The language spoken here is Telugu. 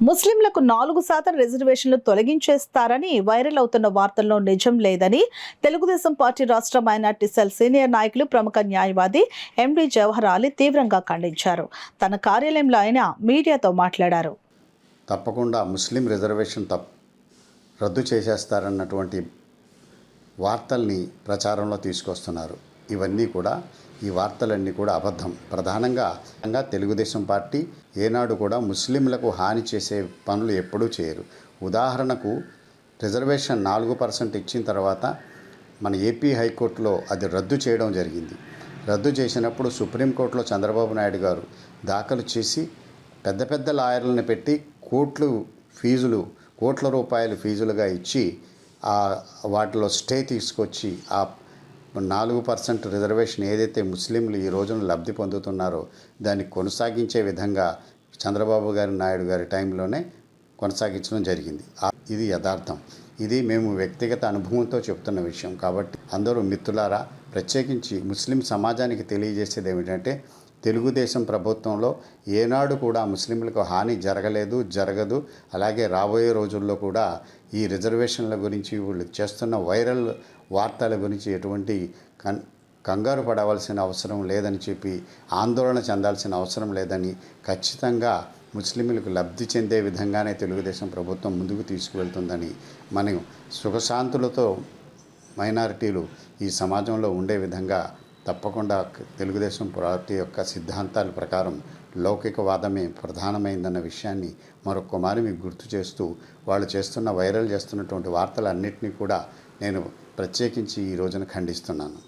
ముస్లింలకు 4% రిజర్వేషన్లు తొలగించేస్తారని వైరల్ అవుతున్న వార్తల్లో నిజం లేదని తెలుగుదేశం పార్టీ రాష్ట్ర మైనార్టీ సెల్ సీనియర్ నాయకులు ప్రముఖ న్యాయవాది ఎండి జవహర్ అలీ తీవ్రంగా ఖండించారు. తన కార్యాలయంలో ఆయన మీడియాతో మాట్లాడారు. తప్పకుండా ముస్లిం రిజర్వేషన్ రద్దు చేసేస్తారన్నటువంటి వార్తల్ని ప్రచారంలో తీసుకొస్తున్నారు. ఈ వార్తలన్నీ కూడా అబద్ధం. ప్రధానంగా తెలుగుదేశం పార్టీ ఏనాడు కూడా ముస్లింలకు హాని చేసే పనులు ఎప్పుడూ చేయరు. ఉదాహరణకు రిజర్వేషన్ 4% ఇచ్చిన తర్వాత మన ఏపీ హైకోర్టులో అది రద్దు చేయడం జరిగింది. రద్దు చేసినప్పుడు సుప్రీంకోర్టులో చంద్రబాబు నాయుడు గారు దాఖలు చేసి పెద్ద లాయర్లను పెట్టి కోట్ల రూపాయలు ఫీజులుగా ఇచ్చి వాటిలో స్టే తీసుకొచ్చి ఆ 4% రిజర్వేషన్ ఏదైతే ముస్లింలు ఈ రోజున లబ్ధి పొందుతున్నారో దాన్ని కొనసాగించే విధంగా చంద్రబాబు నాయుడు గారి టైంలోనే కొనసాగించడం జరిగింది. ఇది యథార్థం. ఇది మేము వ్యక్తిగత అనుభవంతో చెప్తున్న విషయం. కాబట్టి అందరూ మిత్రులారా, ప్రత్యేకించి ముస్లిం సమాజానికి తెలియజేసేది ఏమిటంటే, తెలుగుదేశం ప్రభుత్వంలో ఏనాడు కూడా ముస్లింలకు హాని జరగదు. అలాగే రాబోయే రోజుల్లో కూడా ఈ రిజర్వేషన్ల గురించి వీళ్ళు చేస్తున్న వైరల్ వార్తల గురించి ఎటువంటి కంగారు పడవలసిన అవసరం లేదని చెప్పి, ఆందోళన చెందాల్సిన అవసరం లేదని, ఖచ్చితంగా ముస్లింలకు లబ్ధి చెందే విధంగానే తెలుగుదేశం ప్రభుత్వం ముందుకు తీసుకువెళ్తుందని, మనం సుఖశాంతులతో మైనారిటీలు ఈ సమాజంలో ఉండే విధంగా తప్పకుండా తెలుగుదేశం పార్టీ యొక్క సిద్ధాంతాల ప్రకారం లౌకికవాదమే ప్రధానమైందన్న విషయాన్ని మరొక్కమారి మీకు గుర్తు చేస్తూ, వాళ్ళు వైరల్ చేస్తున్నటువంటి వార్తలన్నింటినీ కూడా నేను ప్రత్యేకించి ఈ రోజున ఖండిస్తున్నాను.